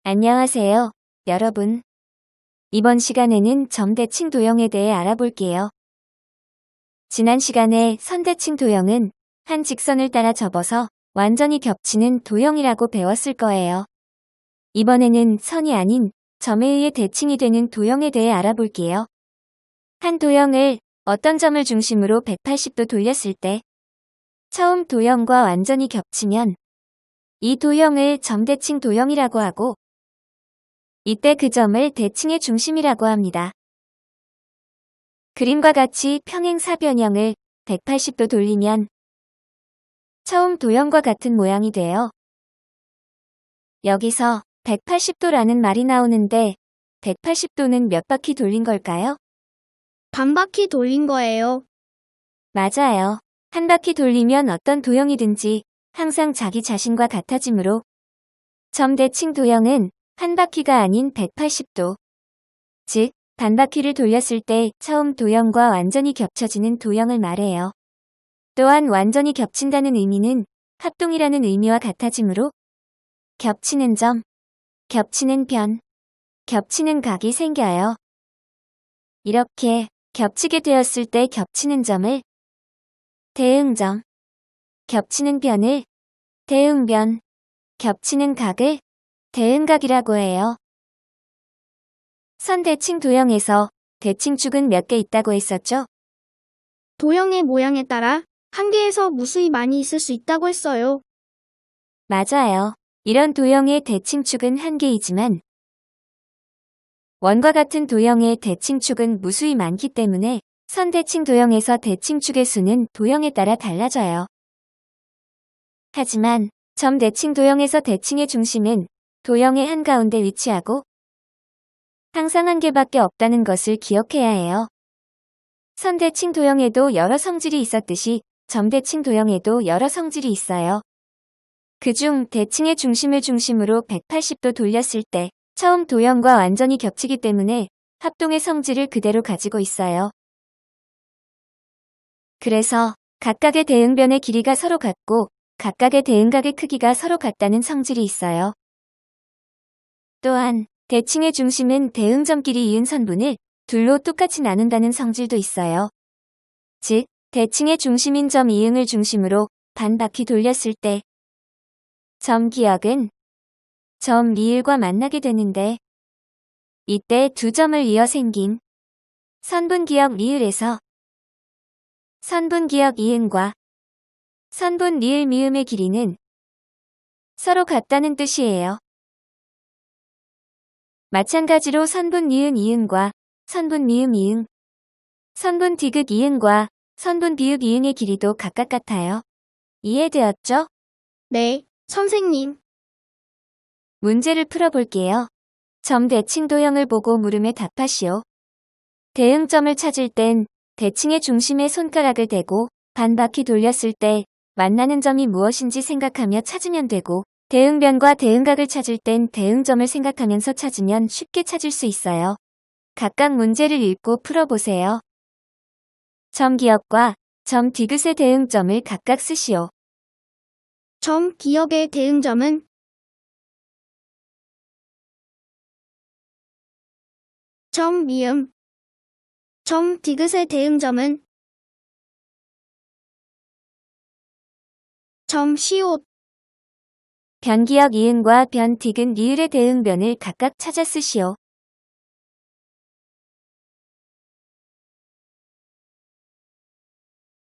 안녕하세요, 여러분. 이번 시간에는 점대칭 도형에 대해 알아볼게요. 지난 시간에 선대칭 도형은 한 직선을 따라 접어서 완전히 겹치는 도형이라고 배웠을 거예요. 이번에는 선이 아닌 점에 의해 대칭이 되는 도형에 대해 알아볼게요. 한 도형을 어떤 점을 중심으로 180도 돌렸을 때 처음 도형과 완전히 겹치면 이 도형을 점대칭 도형이라고 하고 이때 그 점을 대칭의 중심이라고 합니다. 그림과 같이 평행사변형을 180도 돌리면 처음 도형과 같은 모양이 돼요. 여기서 180도라는 말이 나오는데 180도는 몇 바퀴 돌린 걸까요? 반 바퀴 돌린 거예요. 맞아요. 한 바퀴 돌리면 어떤 도형이든지 항상 자기 자신과 같아지므로 점대칭 도형은 한 바퀴가 아닌 180도, 즉 반바퀴를 돌렸을 때 처음 도형과 완전히 겹쳐지는 도형을 말해요. 또한 완전히 겹친다는 의미는 합동이라는 의미와 같아지므로 겹치는 점, 겹치는 변, 겹치는 각이 생겨요. 이렇게 겹치게 되었을 때 겹치는 점을 대응점, 겹치는 변을 대응변, 겹치는 각을 대응각이라고 해요. 선대칭 도형에서 대칭축은 몇 개 있다고 했었죠? 도형의 모양에 따라 한 개에서 무수히 많이 있을 수 있다고 했어요. 맞아요. 이런 도형의 대칭축은 한 개이지만 원과 같은 도형의 대칭축은 무수히 많기 때문에 선대칭 도형에서 대칭축의 수는 도형에 따라 달라져요. 하지만 점대칭 도형에서 대칭의 중심은 도형의 한가운데 위치하고 항상 한 개밖에 없다는 것을 기억해야 해요. 선대칭 도형에도 여러 성질이 있었듯이 점대칭 도형에도 여러 성질이 있어요. 그중 대칭의 중심을 중심으로 180도 돌렸을 때 처음 도형과 완전히 겹치기 때문에 합동의 성질을 그대로 가지고 있어요. 그래서 각각의 대응변의 길이가 서로 같고 각각의 대응각의 크기가 서로 같다는 성질이 있어요. 또한 대칭의 중심은 대응점끼리 이은 선분을 둘로 똑같이 나눈다는 성질도 있어요. 즉, 대칭의 중심인 점 이응을 중심으로 반 바퀴 돌렸을 때 점 기역은 점 리을과 만나게 되는데 이때 두 점을 이어 생긴 선분 기역 리을에서 선분 기역 이응과 선분 리을 미음의 길이는 서로 같다는 뜻이에요. 마찬가지로 선분 니은 이응과 선분 미음 이응, 선분 디귿 이응과 선분 비읍 이응의 길이도 각각 같아요. 이해되었죠? 네, 선생님. 문제를 풀어볼게요. 점 대칭 도형을 보고 물음에 답하시오. 대응점을 찾을 땐 대칭의 중심에 손가락을 대고 반 바퀴 돌렸을 때 만나는 점이 무엇인지 생각하며 찾으면 되고 대응변과 대응각을 찾을 땐 대응점을 생각하면서 찾으면 쉽게 찾을 수 있어요. 각각 문제를 읽고 풀어보세요. 점 기역과 점 디귿의 대응점을 각각 쓰시오. 점 기역의 대응점은 점 미음. 점 디귿의 대응점은 점 시옷. 변 기역 이응과 변 디귿 리을의 대응변을 각각 찾아 쓰시오.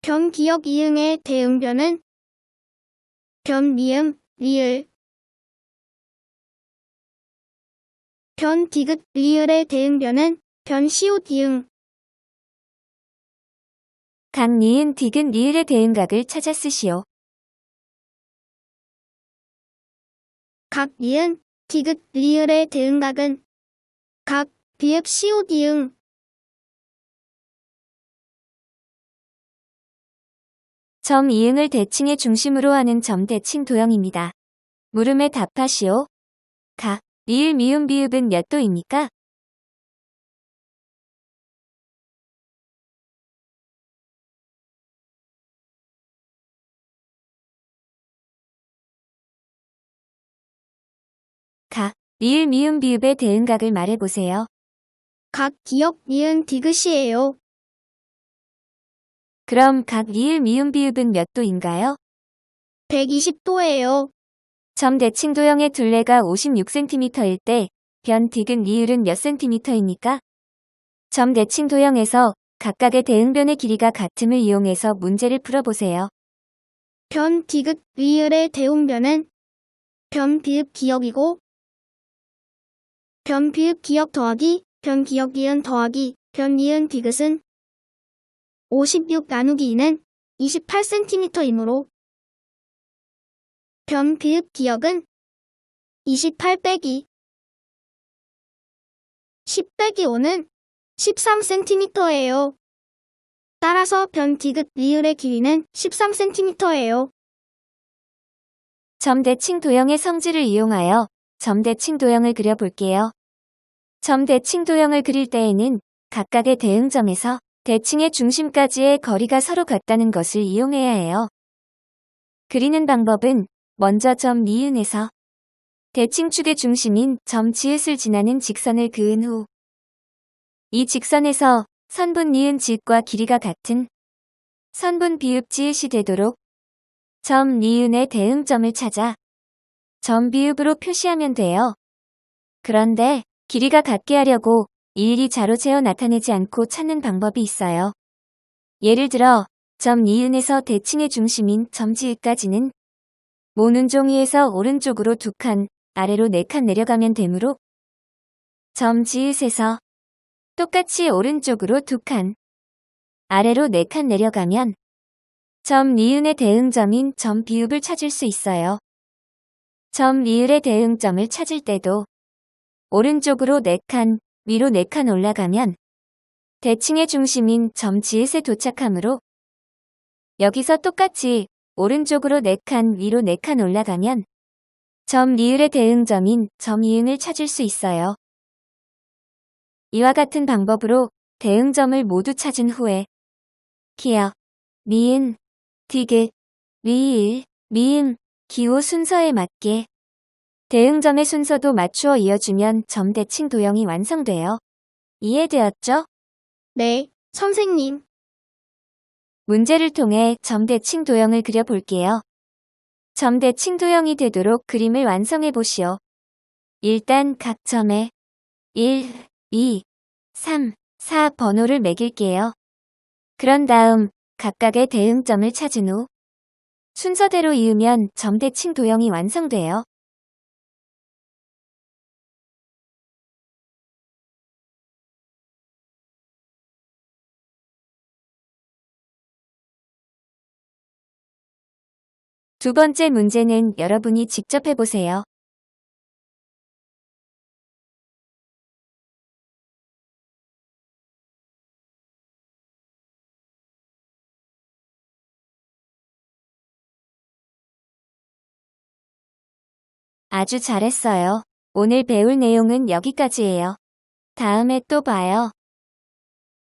변 기역 이응의 대응변은 변 미음, 리을. 변 디귿 리을의 대응변은 변 시옷 이응. 각 니은 디귿 리을의 대응각을 찾아 쓰시오. 각 니은, 디귿 리을의 대응각은 각 비읍 시옷 이응. 점 이응을 대칭의 중심으로 하는 점 대칭 도형입니다. 물음에 답하시오. 각, 리을 미음 비읍은 몇 도입니까? 각, 리을 미음 비읍의 대응각을 말해보세요. 각 기역 니은 디귿이에요. 그럼 각 리을 미음 비읍은 몇 도인가요? 120도예요. 점 대칭 도형의 둘레가 56cm일 때 변 디귿 리을은 몇 cm입니까? 점 대칭 도형에서 각각의 대응변의 길이가 같음을 이용해서 문제를 풀어보세요. 변 디귿 리을의 대응변은 변 비읍 기역이고 변 비읍 기역 더하기 변 기역 니은 더하기 변 니은 디귿은 56 나누기 2는 28cm이므로 변 비읍 기역은 28 빼기 10 빼기 5는 13cm예요. 따라서 변 디귿 리을의 길이는 13cm예요. 점 대칭 도형의 성질을 이용하여 점 대칭 도형을 그려볼게요. 점 대칭 도형을 그릴 때에는 각각의 대응점에서 대칭의 중심까지의 거리가 서로 같다는 것을 이용해야 해요. 그리는 방법은 먼저 점 니은에서 대칭축의 중심인 점 지읒을 지나는 직선을 그은 후 이 직선에서 선분 니은 지읒과 길이가 같은 선분 비읍 지읒이 되도록 점 니은의 대응점을 찾아 점 비읍으로 표시하면 돼요. 그런데 길이가 같게 하려고 일일이 자로 재어 나타내지 않고 찾는 방법이 있어요. 예를 들어 점 니은에서 대칭의 중심인 점 지읒까지는 모눈 종이에서 오른쪽으로 2칸, 아래로 4칸 내려가면 되므로 점 지읒에서 똑같이 오른쪽으로 2칸, 아래로 4칸 내려가면 점 니은의 대응점인 점 비읍을 찾을 수 있어요. 점 리을의 대응점을 찾을 때도 오른쪽으로 4칸, 위로 4칸 올라가면 대칭의 중심인 점 지읒에 도착하므로 여기서 똑같이 오른쪽으로 4칸, 위로 4칸 올라가면 점 리을의 대응점인 점 이응을 찾을 수 있어요. 이와 같은 방법으로 대응점을 모두 찾은 후에 기역, 니은, 디귿, 리을, 미음, 기호 순서에 맞게 대응점의 순서도 맞추어 이어주면 점 대칭 도형이 완성돼요. 이해되었죠? 네, 선생님. 문제를 통해 점 대칭 도형을 그려볼게요. 점 대칭 도형이 되도록 그림을 완성해 보시오. 일단 각 점에 1, 2, 3, 4 번호를 매길게요. 그런 다음 각각의 대응점을 찾은 후 순서대로 이으면 점 대칭 도형이 완성돼요. 두 번째 문제는 여러분이 직접 해보세요. 아주 잘했어요. 오늘 배울 내용은 여기까지예요. 다음에 또 봐요.